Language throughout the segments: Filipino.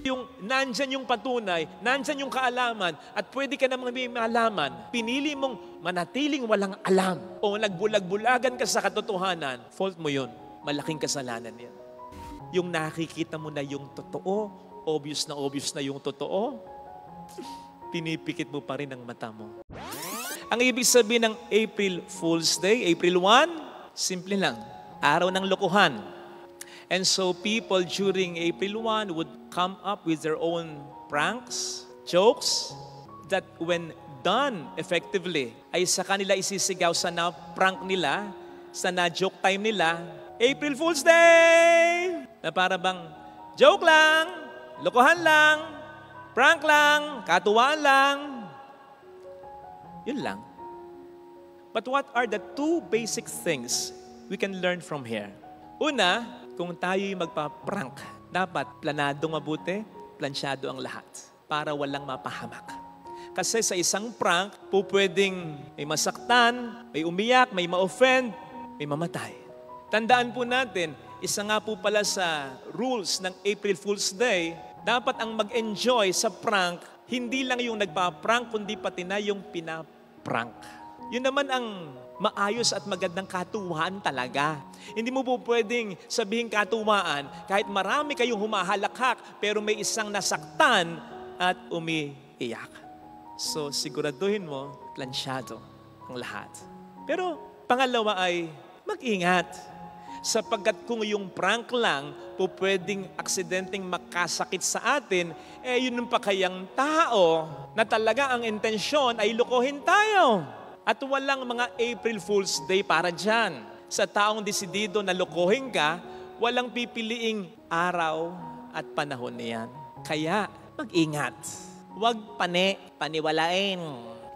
Yung nandyan yung patunay, nandyan yung kaalaman, at pwede ka namang may malaman, pinili mong manatiling walang alam o nagbulag-bulagan ka sa katotohanan, fault mo yun. Malaking kasalanan yan. Yung nakikita mo na yung totoo, obvious na yung totoo, pinipikit mo pa rin ang mata mo. Ang ibig sabihin ng April Fool's Day, April 1, simple lang, araw ng lokohan. And so people during April 1 would come up with their own pranks, jokes, that when done effectively, ay sa kanila isisigaw sa na-prank nila, sa na-joke time nila, April Fool's Day! Na para bang, joke lang, lokohan lang, prank lang, katuwaan lang. Yun lang. But what are the two basic things we can learn from here? Una, kung tayo'y magpa-prank, dapat planadong mabuti, plansyado ang lahat para walang mapahamak. Kasi sa isang prank, pwedeng may masaktan, may umiyak, may ma-offend, may mamatay. Tandaan po natin, isa nga po pala sa rules ng April Fool's Day, dapat ang mag-enjoy sa prank, hindi lang yung nagpa-prank, kundi pati na yung pinaprank. Yun naman ang maayos at magandang katuwaan talaga. Hindi mo po pwedeng sabihin katuwaan kahit marami kayong humahalakhak pero may isang nasaktan at umiiyak. So siguraduhin mo, plansyado ang lahat. Pero pangalawa ay mag-ingat. Sapagkat kung yung prank lang po pwedeng aksidenteng makasakit sa atin, yun pa kayang tao na talaga ang intensyon ay lukohin tayo. At walang mga April Fool's Day para dyan. Sa taong desidido na lokohin ka, walang pipiliing araw at panahon niyan. Kaya, mag-ingat. Huwag paniwalain.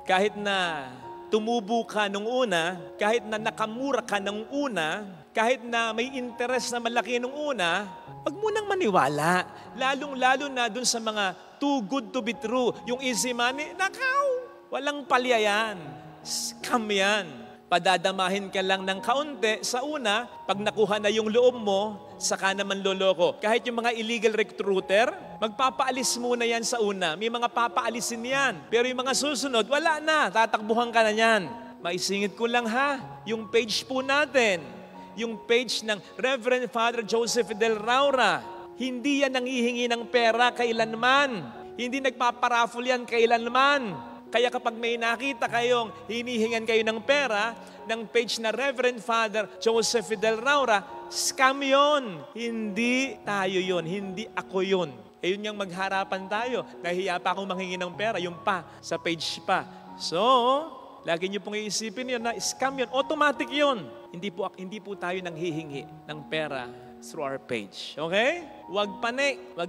Kahit na tumubo ka nung una, kahit na nakamura ka nung una, kahit na may interest na malaki nung una, huwag mo nang maniwala. Lalong-lalo na dun sa mga too good to be true. Yung easy money, nakaw! Walang palya yan. Scam yan. Padadamahin ka lang ng kaunti sa una, pag nakuha na yung loob mo, saka naman loloko. Kahit yung mga illegal recruiter, magpapaalis muna yan sa una. May mga papaalisin yan. Pero yung mga susunod, wala na. Tatakbuhan ka na yan. Maisingit ko lang ha, yung page po natin, yung page ng Reverend Father Joseph Del Raura, hindi yan nanghihingi ng pera kailanman. Hindi nagpaparaffle yan kailanman. Kaya kapag may nakita kayong hinihingan kayo ng pera, ng page na Reverend Father Joseph Del Raura, scam yun. Hindi tayo yun. Hindi ako yun. Yun yung magharapan tayo. Nahiya pa akong manghingi ng pera. Yung pa, sa page pa. So, lagi niyo pong iisipin yun na scam yun. Automatic yun. Hindi po tayo nanghihingi ng pera through our page. Okay? Huwag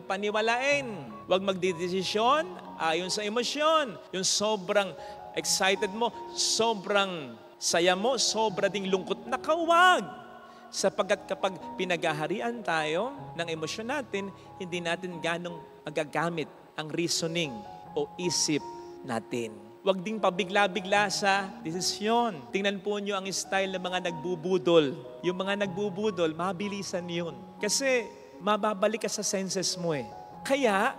paniwalain. Huwag magdidesisyon ayon sa emosyon. Yung sobrang excited mo, sobrang saya mo, sobra ding lungkot na kawag. Sapagkat kapag pinaghaharian tayo ng emosyon natin, hindi natin ganong magagamit ang reasoning o isip natin. Huwag ding pabigla-bigla sa desisyon. Tingnan po nyo ang style ng mga nagbubudol. Yung mga nagbubudol, mabilisan yun. Kasi mababalik ka sa senses mo eh. Kaya,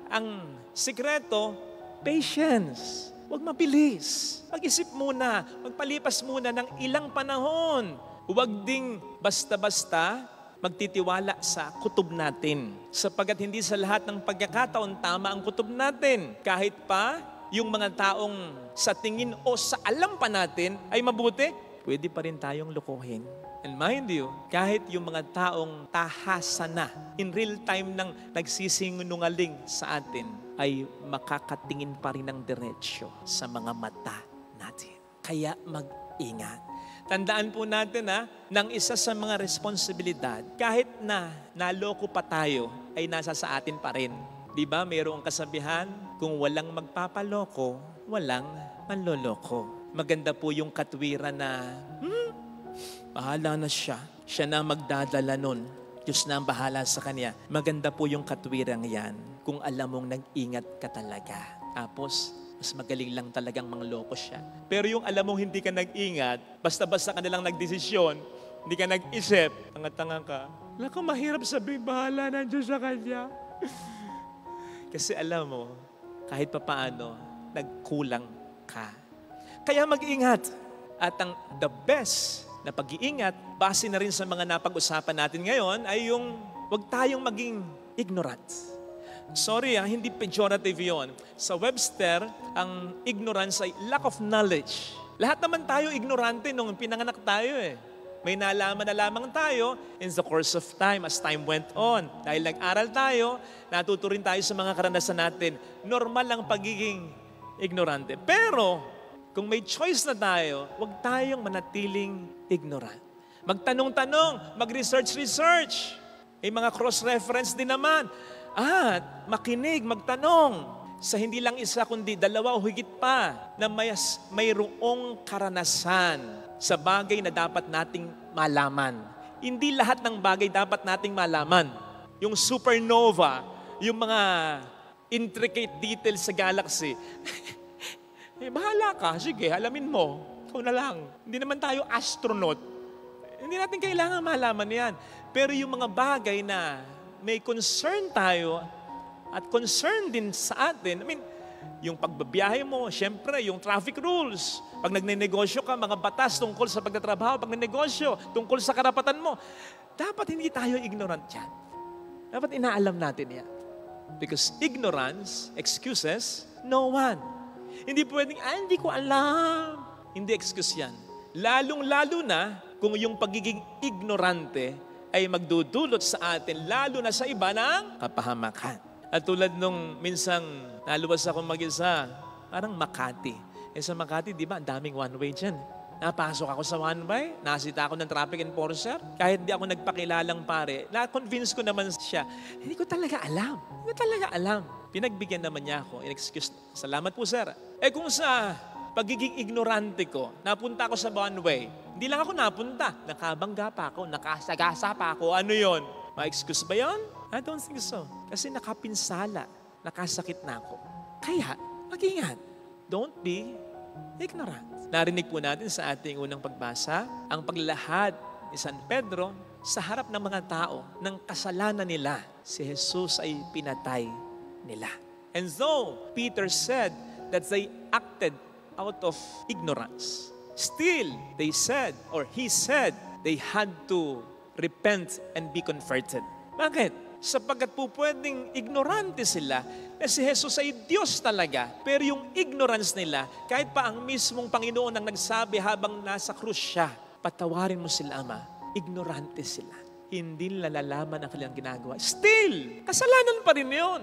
ang sikreto, patience. Huwag mabilis. Mag-isip muna. Magpalipas muna ng ilang panahon. Huwag ding basta-basta magtitiwala sa kutob natin. Sapagkat hindi sa lahat ng pagkakataon tama ang kutob natin. Kahit pa yung mga taong sa tingin o sa alam pa natin ay mabuti, pwede pa rin tayong lokohin. And mind you, kahit yung mga taong tahasa na, in real time nang nagsisinungaling sa atin, ay makakatingin pa rin ng diretsyo sa mga mata natin. Kaya mag-ingat. Tandaan po natin ng isa sa mga responsibilidad, kahit na naloko pa tayo, ay nasa sa atin pa rin. Di ba, mayroong kasabihan, kung walang magpapaloko, walang manloloko. Maganda po yung katwiran na, bahala na siya. Siya na magdadala nun. Diyos na ang bahala sa kanya. Maganda po yung katwirang yan kung alam mong nag-ingat ka talaga. Tapos, mas magaling lang talagang mangloko siya. Pero yung alam mong hindi ka nag-ingat, basta-basta ka nalang nagdesisyon, hindi ka nag-isip, tanga-tanga ka, wala kang mahirap sabihin, bahala na Diyos sa kanya. Kasi alam mo, kahit papaano, nagkulang ka. Kaya mag-ingat. At ang the best na pag-iingat, base na rin sa mga napag-usapan natin ngayon, ay yung huwag tayong maging ignorant. Sorry, hindi pejorative yon. Sa Webster, ang ignorance ay lack of knowledge. Lahat naman tayo ignorante nung pinanganak tayo eh. May nalaman na lamang tayo in the course of time as time went on. Dahil nag-aral tayo, natuto rin tayo sa mga karanasan natin. Normal ang pagiging ignorante. Pero, kung may choice na tayo, huwag tayong manatiling ignorant. Magtanong-tanong, mag-research. May mga cross-reference din naman. At makinig, magtanong sa hindi lang isa kundi dalawa o higit pa na mayroong karanasan sa bagay na dapat nating malaman. Hindi lahat ng bagay dapat nating malaman. Yung supernova, yung mga intricate details sa galaxy, bahala ka, sige, alamin mo. Ikaw na lang. Hindi naman tayo astronaut. Hindi natin kailangan malaman yan. Pero yung mga bagay na may concern tayo at concern din sa atin, yung pagbabiyahe mo, syempre, yung traffic rules. Pag nagnenegosyo ka, mga batas tungkol sa pagtatrabaho, pag nagnenegosyo, tungkol sa karapatan mo, dapat hindi tayo ignorant yan. Dapat inaalam natin yan. Because ignorance excuses no one. Hindi pwedeng, hindi ko alam. Hindi excuse yan. Lalong-lalo na kung yung pagiging ignorante ay magdudulot sa atin, lalo na sa iba ng kapahamakan. At tulad nung minsang naluwas ako mag-isa, parang Makati. Sa Makati, di ba, ang daming one-way dyan. Napasok ako sa one-way, nasita ako ng traffic enforcer. Kahit di ako nagpakilalang pare, na-convince ko naman siya, hindi ko talaga alam. Pinagbigyan naman niya ako, in-excuse, salamat po sir. Kung sa pagiging ignorante ko, napunta ako sa one-way, hindi lang ako napunta, nakabangga pa ako, nakasagasa pa ako, ano yon? Ma-excuse ba yon? I don't think so. Kasi nakapinsala, nakasakit na ako. Kaya, mag-ingat. Don't be ignorant. Narinig po natin sa ating unang pagbasa, ang paglalahad ni San Pedro sa harap ng mga tao ng kasalanan nila. Si Jesus ay pinatay nila. And so, Peter said that they acted out of ignorance. Still, they said, or he said, they had to repent and be converted. Bakit? Sapagkat po pwedeng ignorante sila na si Jesus ay Diyos talaga. Pero yung ignorance nila, kahit pa ang mismong Panginoon ang nagsabi habang nasa krus siya, patawarin mo sila, Ama. Ignorante sila. Hindi nalalaman ang kanilang ginagawa. Still, kasalanan pa rin yun.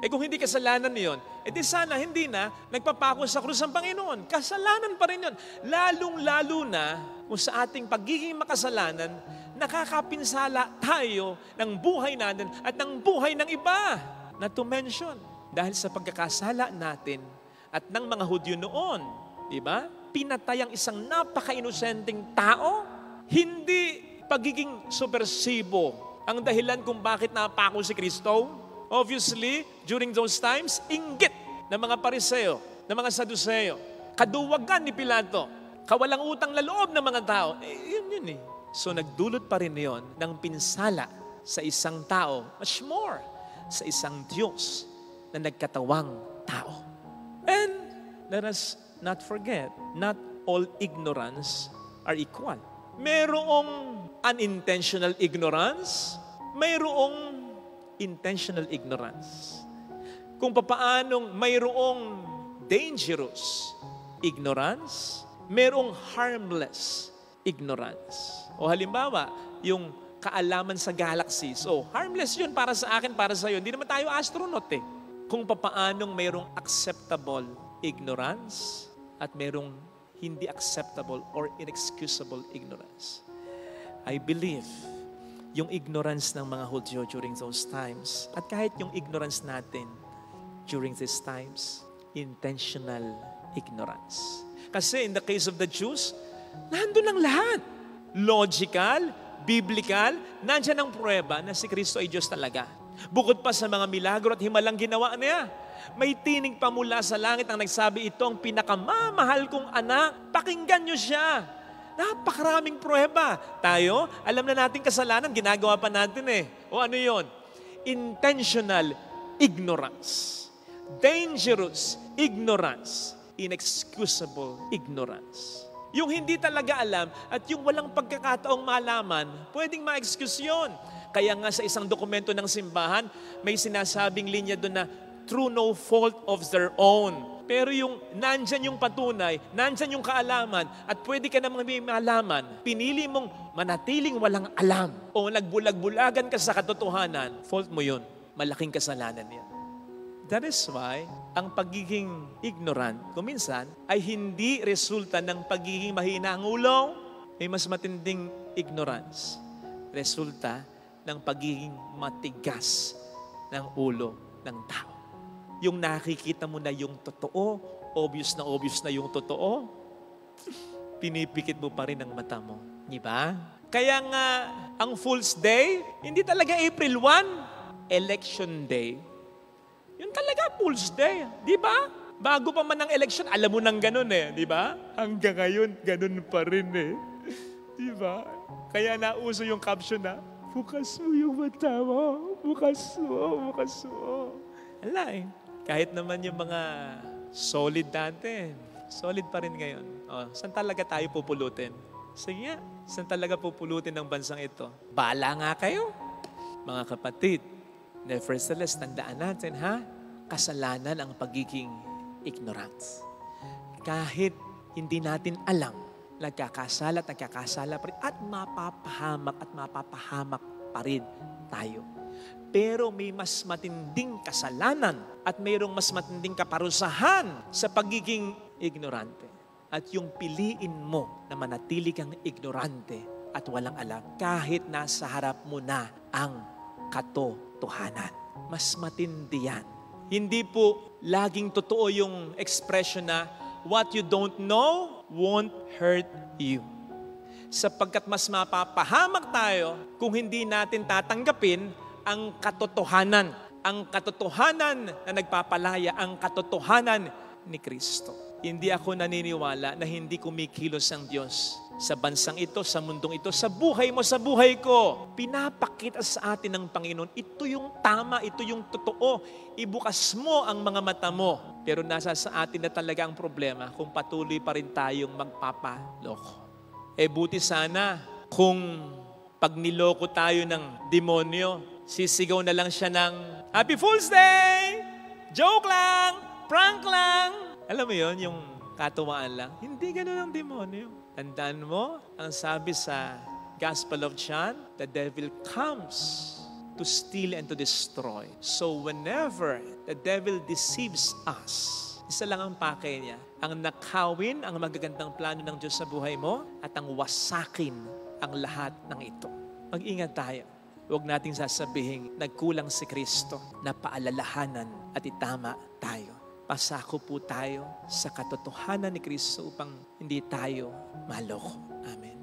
Kung hindi kasalanan yun, di sana hindi na nagpapako sa krus ang Panginoon. Kasalanan pa rin yun. Lalong-lalo na kung sa ating pagiging makasalanan, nakakapinsala tayo ng buhay natin at ng buhay ng iba. Na to mention, dahil sa pagkakasala natin at ng mga Hudyo noon, di ba? Pinatay ang isang napaka-inosenteng tao. Hindi pagiging supersibo ang dahilan kung bakit napako si Kristo. Obviously, during those times, inggit ng mga Pariseo, ng mga Saduseo, kaduwagan ni Pilato, kawalang utang na loob ng mga tao. Yun eh. So nagdulot pa rin yon ng pinsala sa isang tao, much more sa isang Diyos na nagkatawang tao. And let us not forget, not all ignorance are equal. Mayroong unintentional ignorance, mayroong intentional ignorance. Kung papaanong mayroong dangerous ignorance, mayroong harmless ignorance. O halimbawa, yung kaalaman sa galaxy. So, harmless yun para sa akin, para sa iyo. Hindi naman tayo astronaut eh. Kung papaanong mayroong acceptable ignorance at mayroong hindi acceptable or inexcusable ignorance. I believe yung ignorance ng mga Hudyo during those times at kahit yung ignorance natin during these times, intentional ignorance. Kasi in the case of the Jews, nandun ang lahat. Logical, biblical, nandyan ang pruweba na si Kristo ay Diyos talaga. Bukod pa sa mga milagro at himalang ginawa niya, may tinig pa mula sa langit ang nagsabi, ito ang pinakamamahal kong anak. Pakinggan niyo siya. Napakaraming pruweba. Tayo, alam na natin kasalanan, ginagawa pa natin eh. O ano yon? Intentional ignorance. Dangerous ignorance. Inexcusable ignorance. Yung hindi talaga alam at yung walang pagkakataong malaman, pwedeng ma-excuse yun. Kaya nga sa isang dokumento ng simbahan, may sinasabing linya doon na through no fault of their own. Pero yung nandyan yung patunay, nandyan yung kaalaman, at pwede ka namang may malaman, pinili mong manatiling walang alam o nagbulag-bulagan ka sa katotohanan, fault mo yun. Malaking kasalanan yan. That is why, ang pagiging ignorant, kuminsan, ay hindi resulta ng pagiging mahina ang ulo. May mas matinding ignorance. Resulta ng pagiging matigas ng ulo ng tao. Yung nakikita mo na yung totoo, obvious na yung totoo, pinipikit mo pa rin ang mata mo. Di ba? Kaya nga, ang Fool's Day, hindi talaga April 1, Election Day. Yun talaga Fool's Day. Di ba? Bago pa man ang election, alam mo nang ganun eh. Di ba? Hanggang ngayon, ganun pa rin eh. Di ba? Kaya nauso yung caption na, bukas mo yung mata mo. Bukas mo. Ala eh. Kahit naman yung mga solid dati, solid pa rin ngayon. O, saan talaga tayo pupulutin? Sige nga, saan talaga pupulutin ng bansang ito? Bala nga kayo. Mga kapatid, nevertheless, tandaan natin ha, kasalanan ang pagiging ignorance. Kahit hindi natin alam, nagkakasala pa rin at mapapahamak pa rin tayo. Pero may mas matinding kasalanan at mayroong mas matinding kaparusahan sa pagiging ignorante. At yung piliin mo na manatili kang ignorante at walang alam kahit nasa harap mo na ang katotohanan. Mas matindi yan. Hindi po laging totoo yung expression na what you don't know won't hurt you. Sapagkat mas mapapahamak tayo kung hindi natin tatanggapin ang katotohanan na nagpapalaya, ang katotohanan ni Kristo. Hindi ako naniniwala na hindi kumikilos ang Diyos sa bansang ito, sa mundong ito, sa buhay mo, sa buhay ko. Pinapakita sa atin ng Panginoon, ito yung tama, ito yung totoo. Ibukas mo ang mga mata mo. Pero nasa sa atin na talaga ang problema kung patuloy pa rin tayong magpapaloko. Buti sana kung pag niloko tayo ng demonyo, sisigaw na lang siya ng Happy Fool's Day! Joke lang! Prank lang! Alam mo yon, yung katuwaan lang. Hindi ganun ang demonyo. Tandaan mo, ang sabi sa Gospel of John, the devil comes to steal and to destroy. So whenever the devil deceives us, isa lang ang pake niya. Ang nakawin ang magagandang plano ng Diyos sa buhay mo at ang wasakin ang lahat ng ito. Mag-ingat tayo. Huwag nating sasabihin, nagkulang si Kristo na paalalahanan at itama tayo. Pasako po tayo sa katotohanan ni Kristo upang hindi tayo maloko. Amen.